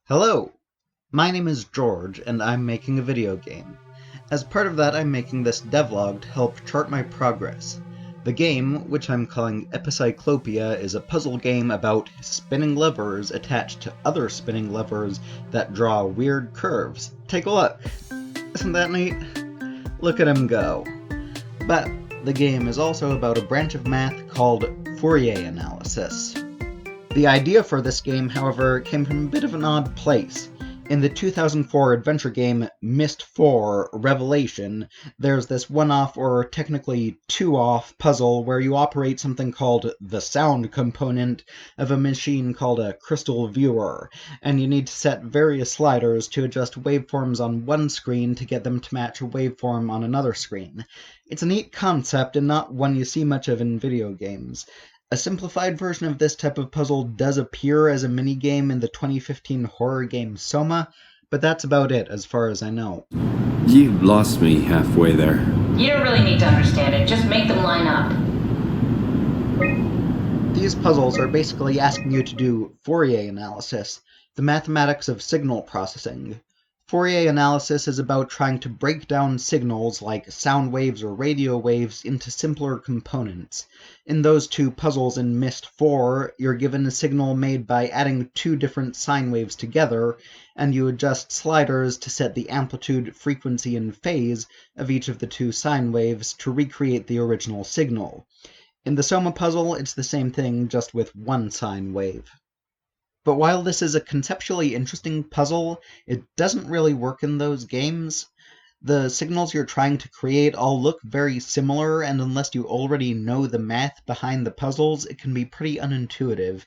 Hello! My name is George, and I'm making a video game. As part of that, I'm making this devlog to help chart my progress. The game, which I'm calling Epicyclopia, is a puzzle game about spinning levers attached to other spinning levers that draw weird curves. Take a look! Isn't that neat? Look at him go. But the game is also about a branch of math called Fourier Analysis. The idea for this game, however, came from a bit of an odd place. In the 2004 adventure game Myst IV Revelation, there's this one-off, or technically two-off, puzzle where you operate something called the sound component of a machine called a crystal viewer, and you need to set various sliders to adjust waveforms on one screen to get them to match a waveform on another screen. It's a neat concept and not one you see much of in video games. A simplified version of this type of puzzle does appear as a minigame in the 2015 horror game Soma, but that's about it as far as I know. You lost me halfway there. You don't really need to understand it, just make them line up. These puzzles are basically asking you to do Fourier analysis, the mathematics of signal processing. Fourier analysis is about trying to break down signals like sound waves or radio waves into simpler components. In those two puzzles in Myst IV, you're given a signal made by adding two different sine waves together, and you adjust sliders to set the amplitude, frequency, and phase of each of the two sine waves to recreate the original signal. In the Soma puzzle, it's the same thing, just with one sine wave. But while this is a conceptually interesting puzzle, it doesn't really work in those games. The signals you're trying to create all look very similar, and unless you already know the math behind the puzzles, it can be pretty unintuitive.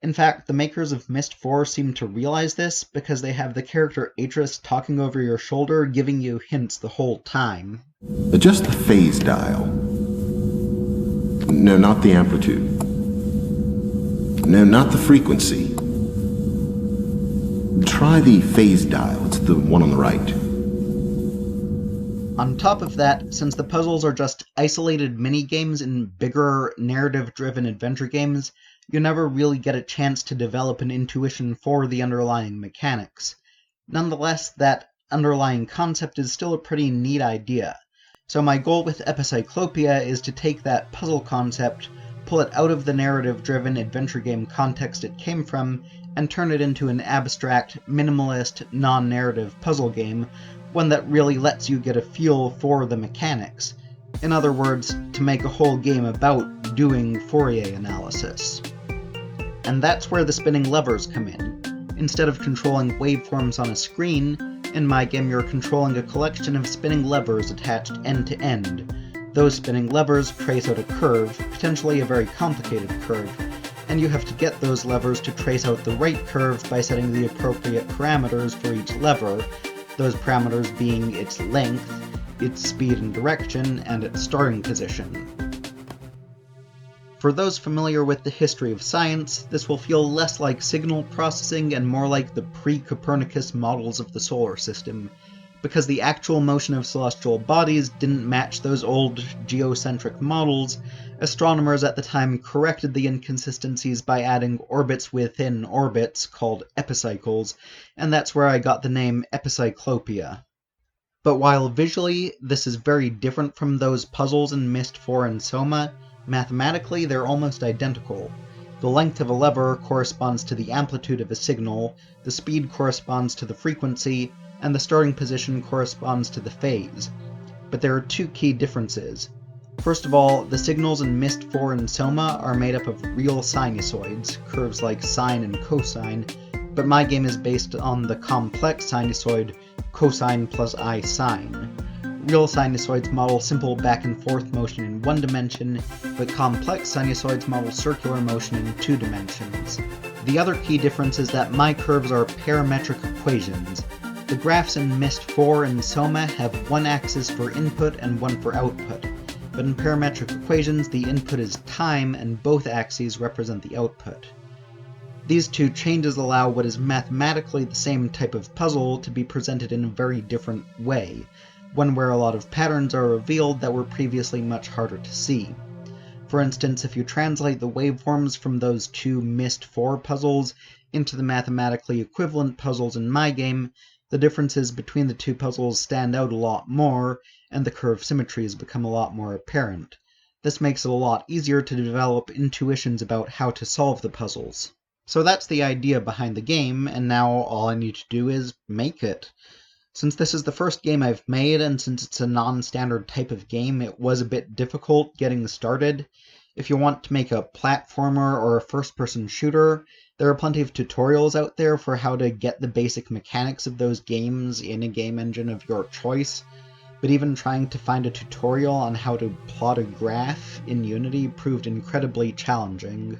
In fact, the makers of Myst IV seem to realize this, because they have the character Atris talking over your shoulder, giving you hints the whole time. Adjust the phase dial. No, not the amplitude. No, not the frequency. Try the phase dial. It's the one on the right. On top of that, since the puzzles are just isolated mini-games in bigger, narrative-driven adventure games, you never really get a chance to develop an intuition for the underlying mechanics. Nonetheless, that underlying concept is still a pretty neat idea. So my goal with Epicyclopia is to take that puzzle concept, pull it out of the narrative-driven adventure game context it came from, and turn it into an abstract, minimalist, non-narrative puzzle game, one that really lets you get a feel for the mechanics. In other words, to make a whole game about doing Fourier analysis. And that's where the spinning levers come in. Instead of controlling waveforms on a screen, in my game you're controlling a collection of spinning levers attached end to end. Those spinning levers trace out a curve, potentially a very complicated curve, and you have to get those levers to trace out the right curve by setting the appropriate parameters for each lever, those parameters being its length, its speed and direction, and its starting position. For those familiar with the history of science, this will feel less like signal processing and more like the pre-Copernicus models of the solar system, because the actual motion of celestial bodies didn't match those old geocentric models. Astronomers at the time corrected the inconsistencies by adding orbits within orbits, called epicycles, and that's where I got the name Epicyclopia. But while visually this is very different from those puzzles in Myst IV and Soma, mathematically they're almost identical. The length of a lever corresponds to the amplitude of a signal, the speed corresponds to the frequency, and the starting position corresponds to the phase. But there are two key differences. First of all, the signals in Myst IV and Soma are made up of real sinusoids, curves like sine and cosine, but my game is based on the complex sinusoid cosine plus I sine. Real sinusoids model simple back and forth motion in one dimension, but complex sinusoids model circular motion in two dimensions. The other key difference is that my curves are parametric equations. The graphs in Myst IV and Soma have one axis for input and one for output, but in parametric equations the input is time and both axes represent the output. These two changes allow what is mathematically the same type of puzzle to be presented in a very different way, one where a lot of patterns are revealed that were previously much harder to see. For instance, if you translate the waveforms from those two Myst IV puzzles into the mathematically equivalent puzzles in my game, the differences between the two puzzles stand out a lot more, and the curve symmetries become a lot more apparent. This makes it a lot easier to develop intuitions about how to solve the puzzles. So that's the idea behind the game, and now all I need to do is make it. Since this is the first game I've made, and since it's a non-standard type of game, it was a bit difficult getting started. If you want to make a platformer or a first-person shooter, there are plenty of tutorials out there for how to get the basic mechanics of those games in a game engine of your choice. But even trying to find a tutorial on how to plot a graph in Unity proved incredibly challenging.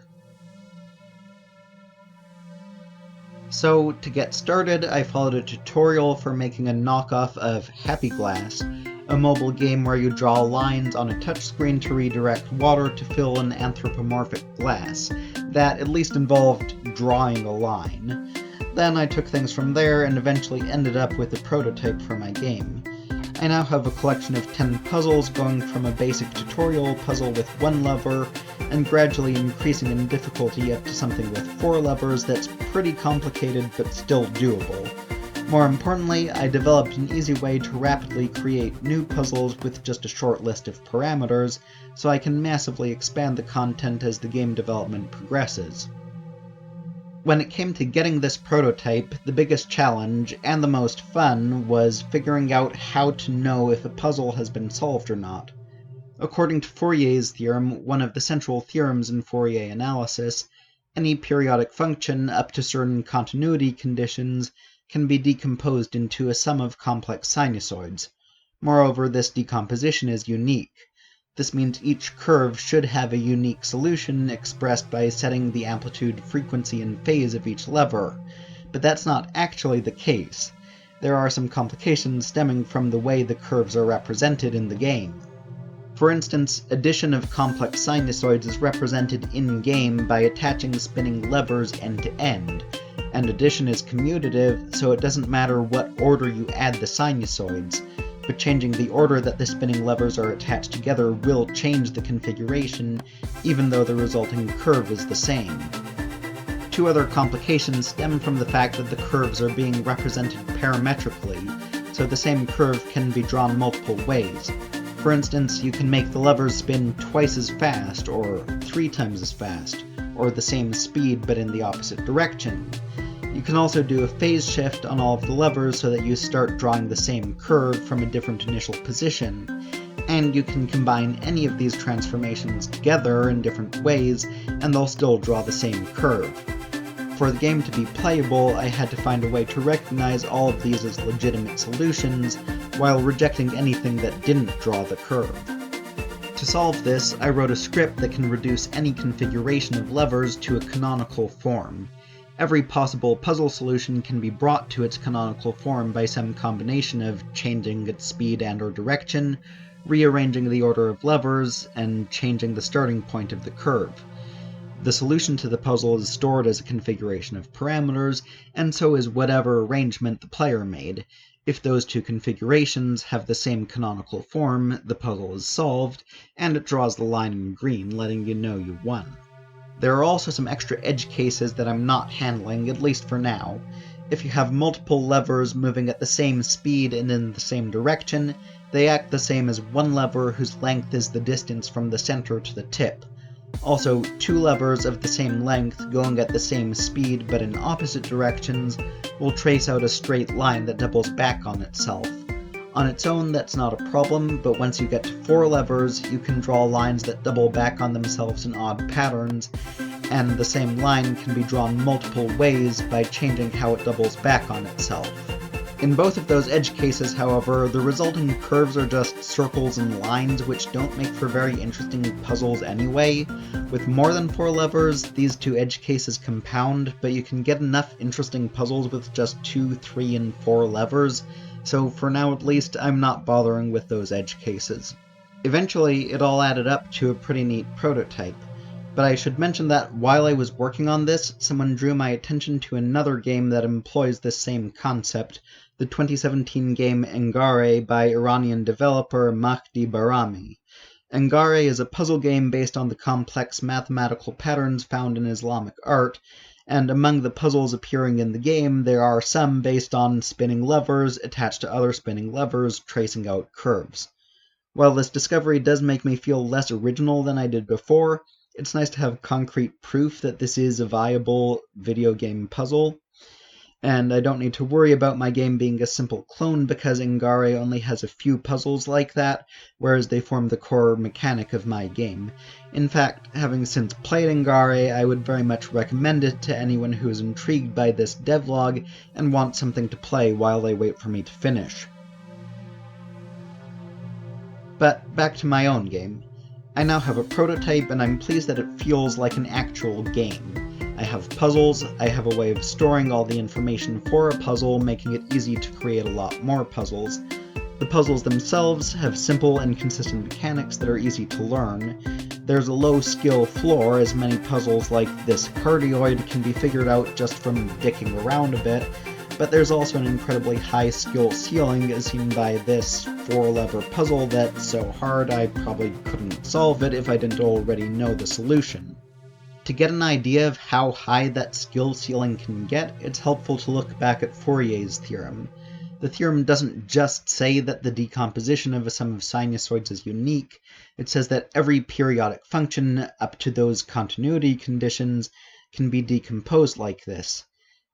So, to get started, I followed a tutorial for making a knockoff of Happy Glass, a mobile game where you draw lines on a touchscreen to redirect water to fill an anthropomorphic glass, that at least involved drawing a line. Then I took things from there and eventually ended up with a prototype for my game. I now have a collection of 10 puzzles going from a basic tutorial puzzle with 1 lever, and gradually increasing in difficulty up to something with 4 levers that's pretty complicated but still doable. More importantly, I developed an easy way to rapidly create new puzzles with just a short list of parameters, so I can massively expand the content as the game development progresses. When it came to getting this prototype, the biggest challenge, and the most fun, was figuring out how to know if a puzzle has been solved or not. According to Fourier's theorem, one of the central theorems in Fourier Analysis, any periodic function up to certain continuity conditions can be decomposed into a sum of complex sinusoids. Moreover, this decomposition is unique. This means each curve should have a unique solution expressed by setting the amplitude, frequency, and phase of each lever. But that's not actually the case. There are some complications stemming from the way the curves are represented in the game. For instance, addition of complex sinusoids is represented in-game by attaching spinning levers end to end, and addition is commutative, so it doesn't matter what order you add the sinusoids, but changing the order that the spinning levers are attached together will change the configuration, even though the resulting curve is the same. Two other complications stem from the fact that the curves are being represented parametrically, so the same curve can be drawn multiple ways. For instance, you can make the levers spin twice as fast, or 3 times as fast, or the same speed but in the opposite direction. You can also do a phase shift on all of the levers so that you start drawing the same curve from a different initial position, and you can combine any of these transformations together in different ways, and they'll still draw the same curve. For the game to be playable, I had to find a way to recognize all of these as legitimate solutions, while rejecting anything that didn't draw the curve. To solve this, I wrote a script that can reduce any configuration of levers to a canonical form. Every possible puzzle solution can be brought to its canonical form by some combination of changing its speed and/or direction, rearranging the order of levers, and changing the starting point of the curve. The solution to the puzzle is stored as a configuration of parameters, and so is whatever arrangement the player made. If those two configurations have the same canonical form, the puzzle is solved, and it draws the line in green, letting you know you won. There are also some extra edge cases that I'm not handling, at least for now. If you have multiple levers moving at the same speed and in the same direction, they act the same as one lever whose length is the distance from the center to the tip. Also, 2 levers of the same length going at the same speed but in opposite directions will trace out a straight line that doubles back on itself. On its own, that's not a problem, but once you get to 4 levers, you can draw lines that double back on themselves in odd patterns, and the same line can be drawn multiple ways by changing how it doubles back on itself. In both of those edge cases, however, the resulting curves are just circles and lines, which don't make for very interesting puzzles anyway. With more than 4 levers, these 2 edge cases compound, but you can get enough interesting puzzles with just 2, 3, and 4 levers, so for now at least, I'm not bothering with those edge cases. Eventually, it all added up to a pretty neat prototype. But I should mention that while I was working on this, someone drew my attention to another game that employs this same concept, the 2017 game Engare by Iranian developer Mahdi Barami. Engare is a puzzle game based on the complex mathematical patterns found in Islamic art, and among the puzzles appearing in the game, there are some based on spinning levers attached to other spinning levers, tracing out curves. While this discovery does make me feel less original than I did before, it's nice to have concrete proof that this is a viable video game puzzle. And I don't need to worry about my game being a simple clone because Engare only has a few puzzles like that, whereas they form the core mechanic of my game. In fact, having since played Engare, I would very much recommend it to anyone who is intrigued by this devlog and wants something to play while they wait for me to finish. But back to my own game. I now have a prototype and I'm pleased that it feels like an actual game. I have puzzles, I have a way of storing all the information for a puzzle, making it easy to create a lot more puzzles. The puzzles themselves have simple and consistent mechanics that are easy to learn. There's a low skill floor, as many puzzles like this cardioid can be figured out just from dicking around a bit, but there's also an incredibly high skill ceiling as seen by this 4-lever puzzle that's so hard I probably couldn't solve it if I didn't already know the solution. To get an idea of how high that skill ceiling can get, it's helpful to look back at Fourier's theorem. The theorem doesn't just say that the decomposition of a sum of sinusoids is unique, it says that every periodic function, up to those continuity conditions, can be decomposed like this.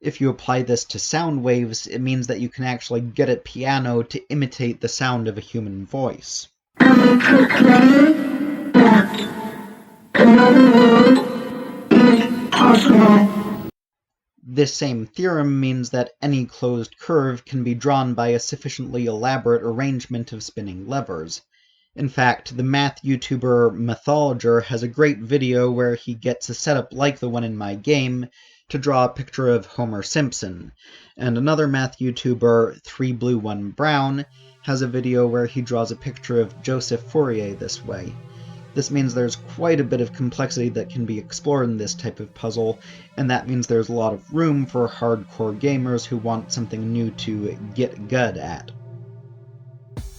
If you apply this to sound waves, it means that you can actually get a piano to imitate the sound of a human voice. This same theorem means that any closed curve can be drawn by a sufficiently elaborate arrangement of spinning levers. In fact, the math YouTuber Mathologer has a great video where he gets a setup like the one in my game to draw a picture of Homer Simpson, and another math YouTuber, 3Blue1Brown, has a video where he draws a picture of Joseph Fourier this way. This means there's quite a bit of complexity that can be explored in this type of puzzle, and that means there's a lot of room for hardcore gamers who want something new to get good at.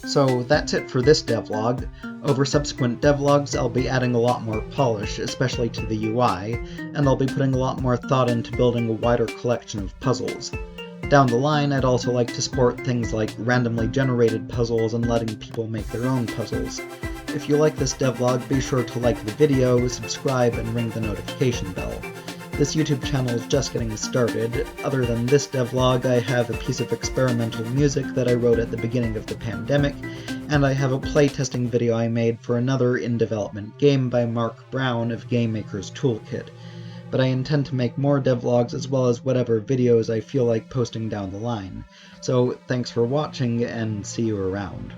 So that's it for this devlog. Over subsequent devlogs I'll be adding a lot more polish, especially to the UI, and I'll be putting a lot more thought into building a wider collection of puzzles. Down the line, I'd also like to support things like randomly generated puzzles and letting people make their own puzzles. If you like this devlog, be sure to like the video, subscribe, and ring the notification bell. This YouTube channel is just getting started. Other than this devlog, I have a piece of experimental music that I wrote at the beginning of the pandemic, and I have a playtesting video I made for another in-development game by Mark Brown of Game Maker's Toolkit. But I intend to make more devlogs as well as whatever videos I feel like posting down the line. So thanks for watching, and see you around.